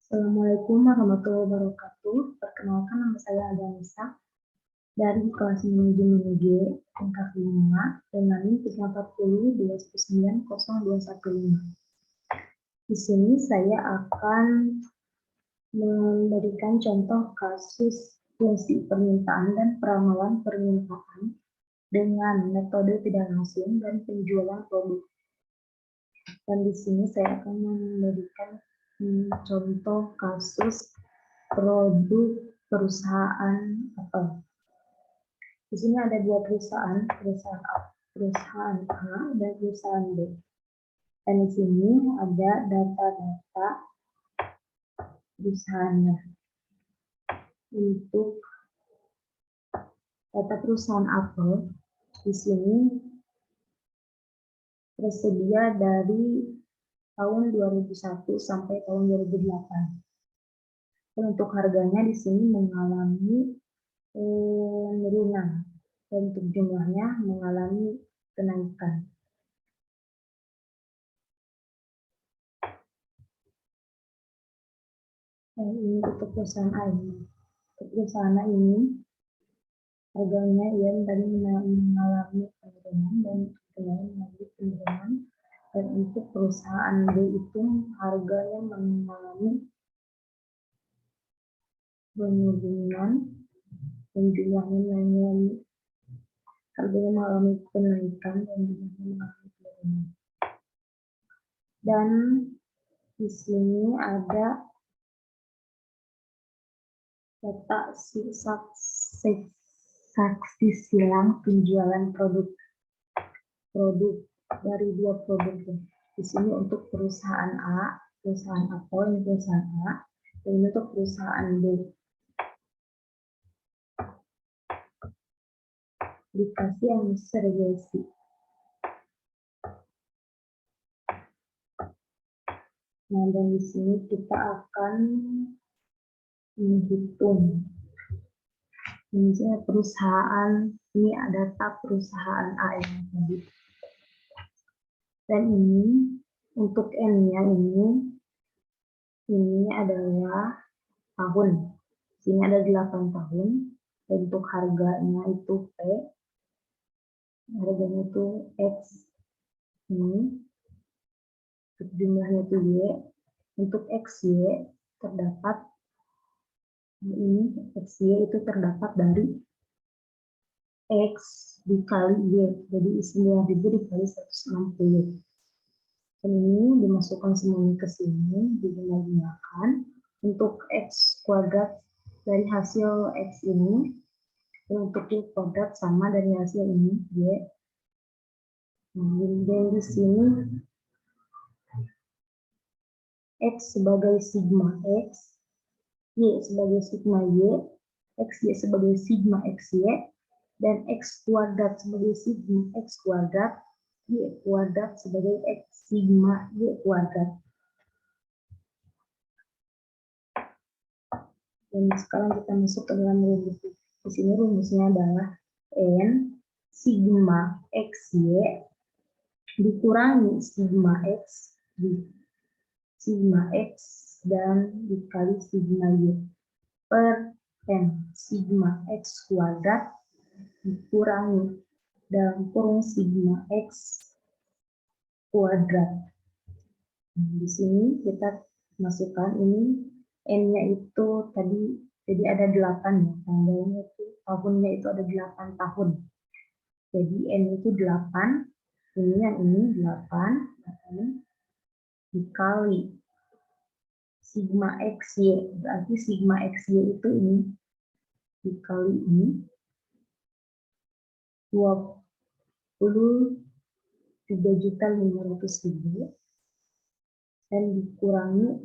Assalamualaikum warahmatullahi wabarakatuh. Perkenalkan, nama saya Aganisa dari kelas manajemen G tingkat 5 dengan NIM 340 219 0215. Di sini saya akan memberikan contoh kasus fungsi permintaan dan peramalan permintaan dengan metode tidak langsung dan penjualan produk. Dan di sini saya akan memberikan contoh kasus produk perusahaan Apple. Di sini ada dua perusahaan A dan perusahaan B. Dan di sini ada data-data perusahaannya. Untuk data perusahaan Apple, di sini tersedia dari tahun 2001 sampai tahun 2008. Dan untuk harganya di sini mengalami penurunan dan untuk jumlahnya mengalami kenaikan. Ini untuk perusahaan A ini. Untuk perusahaan A ini harganya yang tadi mengalami penurunan dan mengalami penurunan. Dan untuk perusahaan B itu harganya mengalami penurunan dan jumlahnya harganya mengalami kenaikan dan jumlahnya mengalami penurunan. Dan di sini ada data saksi silang penjualan produk dari dua produk. Di sini untuk perusahaan A, perusahaan Apple, ini perusahaan A, dan ini untuk perusahaan B. Dikasih yang segregasi. Nah, dan di sini kita akan menghitung. Misalnya perusahaan, ini ada data perusahaan A yang tadi. Dan ini untuk N-nya ini adalah tahun. Sini ada 8 tahun. Dan untuk harganya itu P, harganya itu X ini, untuk jumlahnya itu Y. Untuk XY terdapat ini, XY itu terdapat dari X dikali Y, jadi 9.000 dikali 160. Dan ini dimasukkan semuanya ke sini, digunakan untuk X kuadrat dari hasil X ini, dan untuk Y kuadrat sama dari hasil ini, Y. Nah, dan di sini X sebagai sigma X, Y sebagai sigma Y, XY sebagai sigma XY, dan X kuadrat sebagai sigma X kuadrat, Y kuadrat sebagai X sigma Y kuadrat. Dan sekarang kita masuk ke dalam rumus. Di sini rumusnya adalah N sigma XY dikurangi sigma X dan dikali sigma Y per N sigma X kuadrat dikurangi dalam kurung sigma X kuadrat. Nah, di sini kita masukkan ini N-nya itu tadi, jadi ada 8 ya, tanggalnya itu, tahunnya itu ada 8 tahun. Jadi N itu 8, ini yang ini 8, dikali sigma XY, berarti sigma XY itu ini, dikali ini, 23.500.000, dan dikurangi,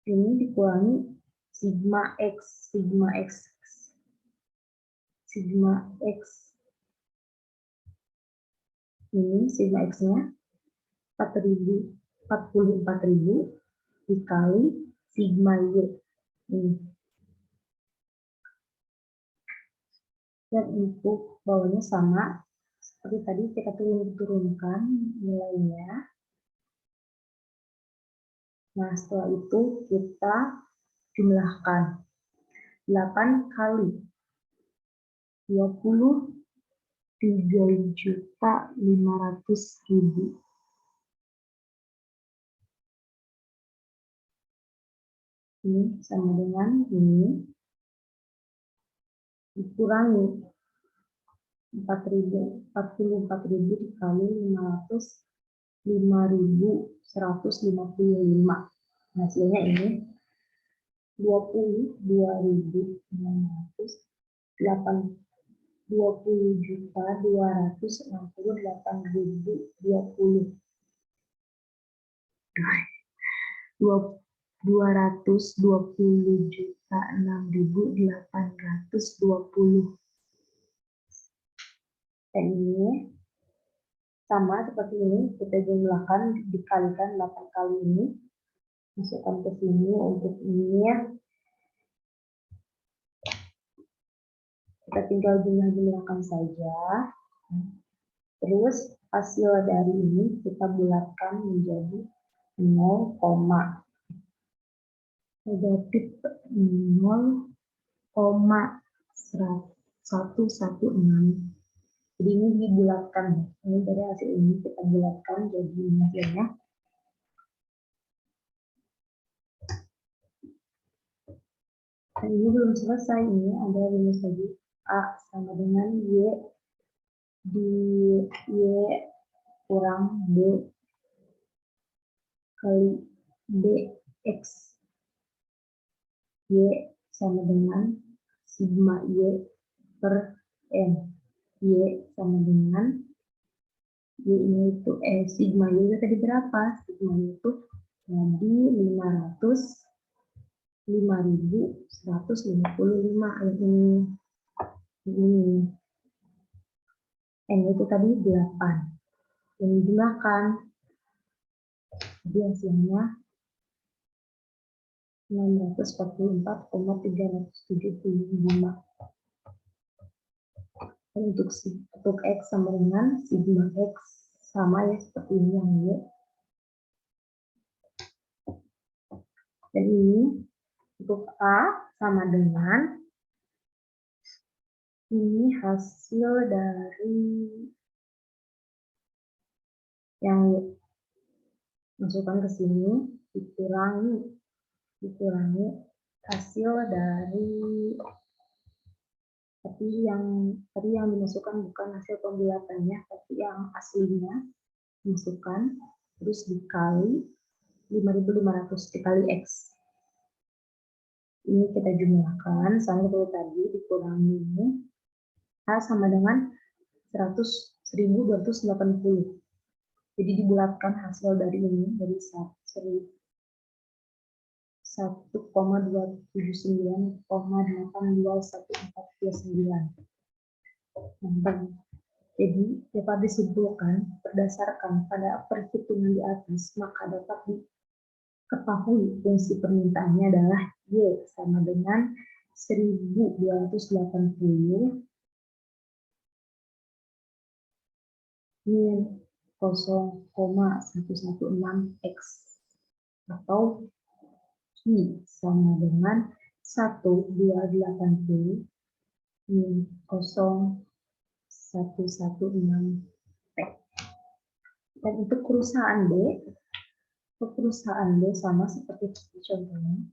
ini dikurangi sigma X ini sigma X-nya 44.000 dikali sigma Y ini. Dan untuk bawahnya sama seperti tadi, kita turunkan nilainya. Nah, setelah itu kita jumlahkan. 8 kali 23.500.000. Ini sama dengan ini dikurangi 44.000 dikali 500, 5.155. Hasilnya ini 20.268.020. 220.6.820. Dan ini sama seperti ini, kita jumlahkan dikalikan 8 kali ini, masukkan ke sini untuk ini ya. Kita tinggal jumlah-jumlahkan saja. Terus hasil dari ini kita bulatkan menjadi 0, negatif 0,116. Jadi ini dibulatkan. Ini dari hasil ini kita bulatkan jadi hasilnya. Dan ini belum selesai, ini ada rumus lagi. A sama dengan Y di Y kurang B kali BX. Y sama dengan sigma Y per M. Y sama dengan Y ini itu sigma Y itu tadi berapa? Sigma Y itu jadi 5.155 ini. N itu tadi 8. Yang dijumlahkan. Jadi hasilnya 644,375. Dan untuk X sama dengan sigma X sama ya seperti ini yang Y. Dan ini untuk A sama dengan ini hasil dari yang Y. Masukkan ke sini, dikurangi hasil dari yang dimasukkan bukan hasil pembulatannya, tapi yang aslinya masukkan, terus dikali 5.500 dikali X. Ini kita jumlahkan sama seperti tadi, dikurangi ini. A sama dengan 100.280. Jadi dibulatkan hasil dari ini, dari 1,279,82149. Jadi dapat disimpulkan berdasarkan pada perhitungan di atas, maka dapat diketahui fungsi permintaannya adalah Y sama dengan 1.280 min 0,116 X atau I sama dengan 1.280 min 0,116 P. Dan untuk perusahaan B sama seperti contohnya.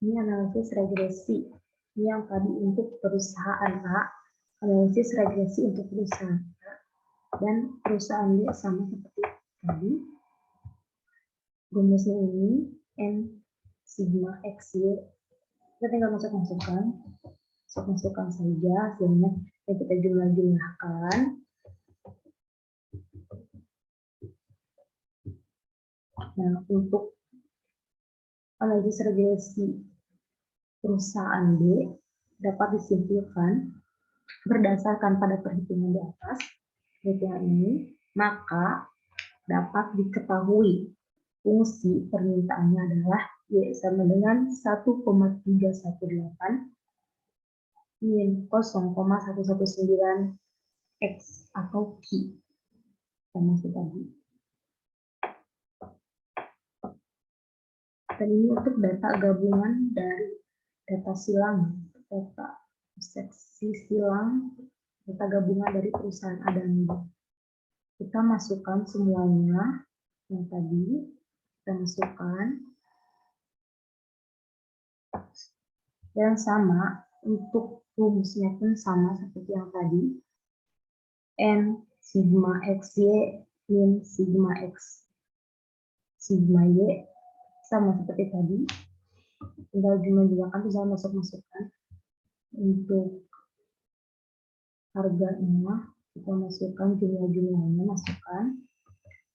Ini analisis regresi. Ini yang tadi untuk perusahaan A, analisis regresi untuk perusahaan A, dan perusahaan B sama seperti tadi. Rumusnya ini N sigma X Y. Kita tinggal masukkan saja hasilnya, dan kita jumlahkan. Nah, untuk analisis regresi perusahaan B dapat disimpulkan berdasarkan pada perhitungan di atas, perhitungan ini, maka dapat diketahui fungsi permintaannya adalah Y sama dengan 1,318 min 0,119 X atau Q. Sama tadi. Dan ini untuk data gabungan dari data silang, data seksi silang, data gabungan dari perusahaan A dan B. Kita masukkan semuanya yang tadi, kita masukkan. Dan sama, untuk rumusnya pun sama seperti yang tadi. N sigma XY min sigma X sigma Y sama seperti tadi. Tinggal jumlah-jumlahkan, bisa masukkan. Untuk harganya, kita masukkan jumlah-jumlahnya, masukkan.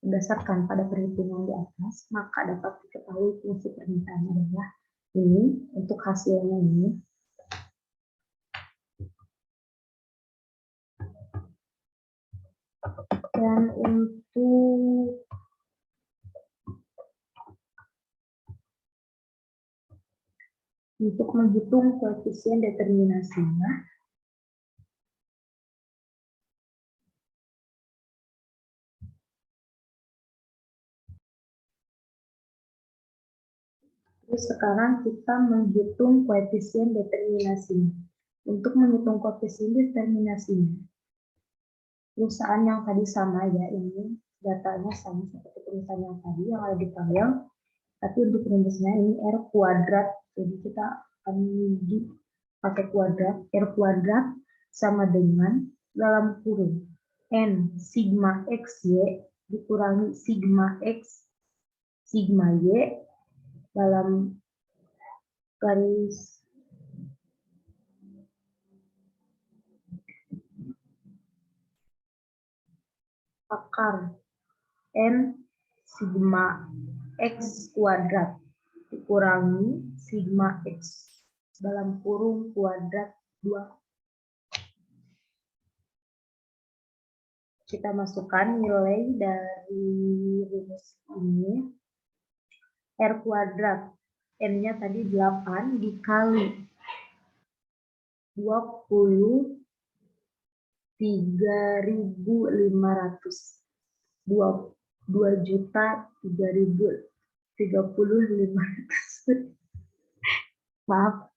Berdasarkan pada perhitungan di atas, maka dapat diketahui fungsi permintaan adalah ini, untuk hasilnya ini. Dan untuk menghitung koefisien determinasinya, terus sekarang kita menghitung koefisien determinasinya. Untuk menghitung koefisien determinasinya, perusahaan yang tadi sama ya, ini datanya sama seperti perusahaan yang tadi yang ada di tabel, tapi untuk rumusnya ini R kuadrat, jadi kita akan pakai kuadrat. R kuadrat sama dengan dalam kurung N sigma XY dikurangi sigma X sigma Y dalam garis akar N sigma X kuadrat dikurangi sigma X dalam kurung kuadrat 2. Kita masukkan nilai dari rumus ini. R kuadrat, N-nya tadi 8 dikali 23.500. 2.330.500. Maaf.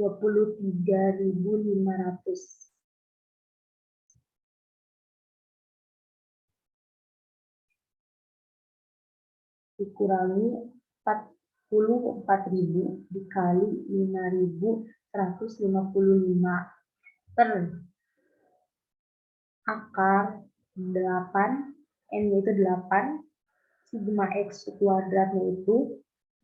23.500. Dikurangi 44.000 dikali 5.155 per akar 8, N-nya itu 8, sigma X kuadratnya itu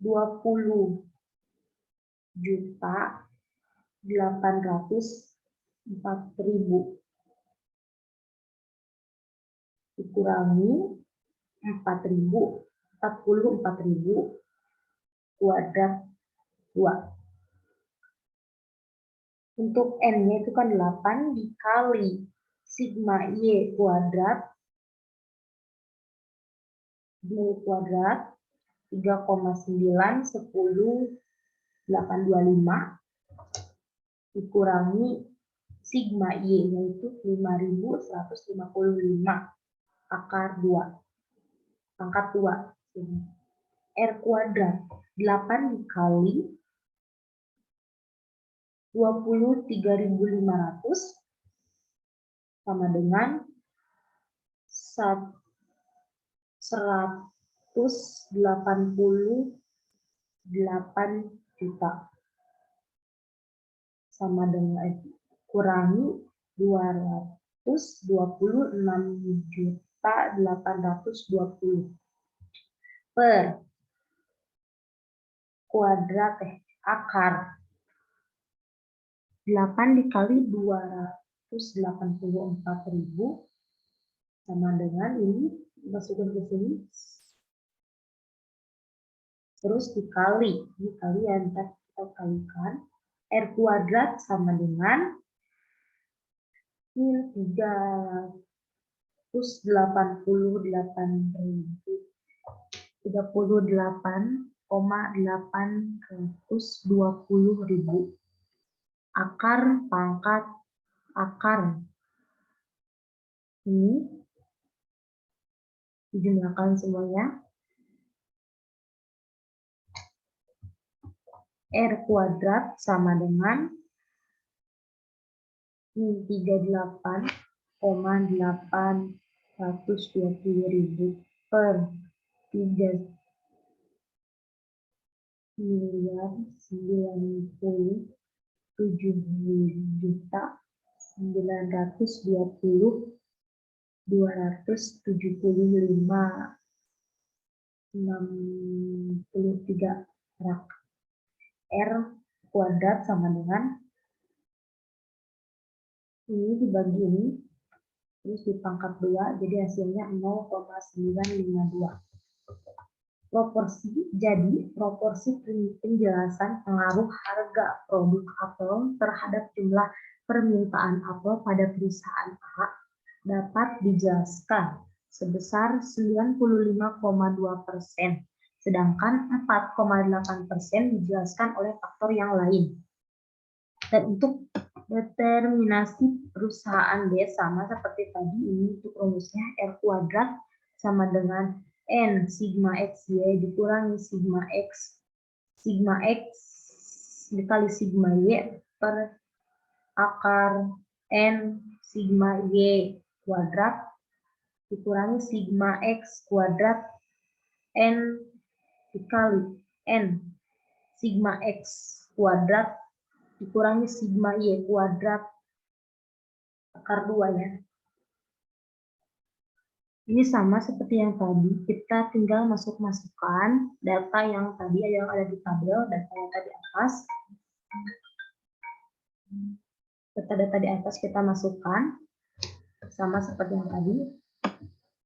20.804.000 dikurangi 44.000 kuadrat 2. Untuk N-nya itu kan 8 dikali sigma Y kuadrat, Y kuadrat 3,910.825 dikurangi sigma Y-nya itu 5.155 akar 2. Pangkat 2. R kuadrat 8 dikali 23.500 sama dengan 188 juta. Sama dengan kurangi 226.820 per kuadrat akar 8 dikali 284.000 sama dengan ini, masukkan ke sini, terus dikali yang kita kalikan, R kuadrat sama dengan 300 38.820.000. Akar pangkat akar ini dijumlahkan semuanya. R kuadrat sama dengan 38.820.000 per 3.997.275.63 rak. R kuadrat sama dengan ini dibagi ini, terus dipangkat 2, jadi hasilnya 0,952. Proporsi penjelasan pengaruh harga produk apel terhadap jumlah permintaan apel pada perusahaan A dapat dijelaskan sebesar 95,2%, sedangkan 4,8% dijelaskan oleh faktor yang lain. Dan untuk determinasi perusahaan B sama seperti tadi, ini untuk rumusnya R kuadrat sama dengan N sigma XY dikurangi sigma X dikali sigma Y per akar N sigma Y kuadrat dikurangi sigma X kuadrat N dikali N sigma X kuadrat dikurangi sigma Y kuadrat akar 2 ya. Ini sama seperti yang tadi, kita tinggal masukkan data yang tadi yang ada di tabel, data yang tadi atas. Data-data di atas kita masukkan, sama seperti yang tadi.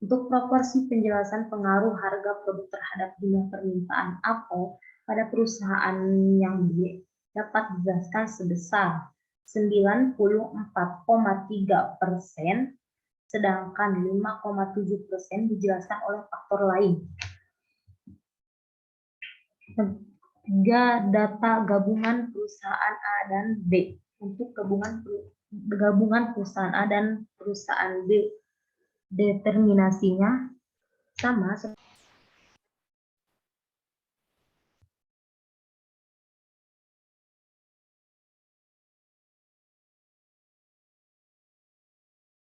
Untuk proporsi penjelasan pengaruh harga produk terhadap jumlah permintaan apel pada perusahaan yang B dapat dijelaskan sebesar 94,3%, sedangkan 5,7% dijelaskan oleh faktor lain. 3 data gabungan perusahaan A dan B. Untuk gabungan perusahaan A dan perusahaan B, determinasinya sama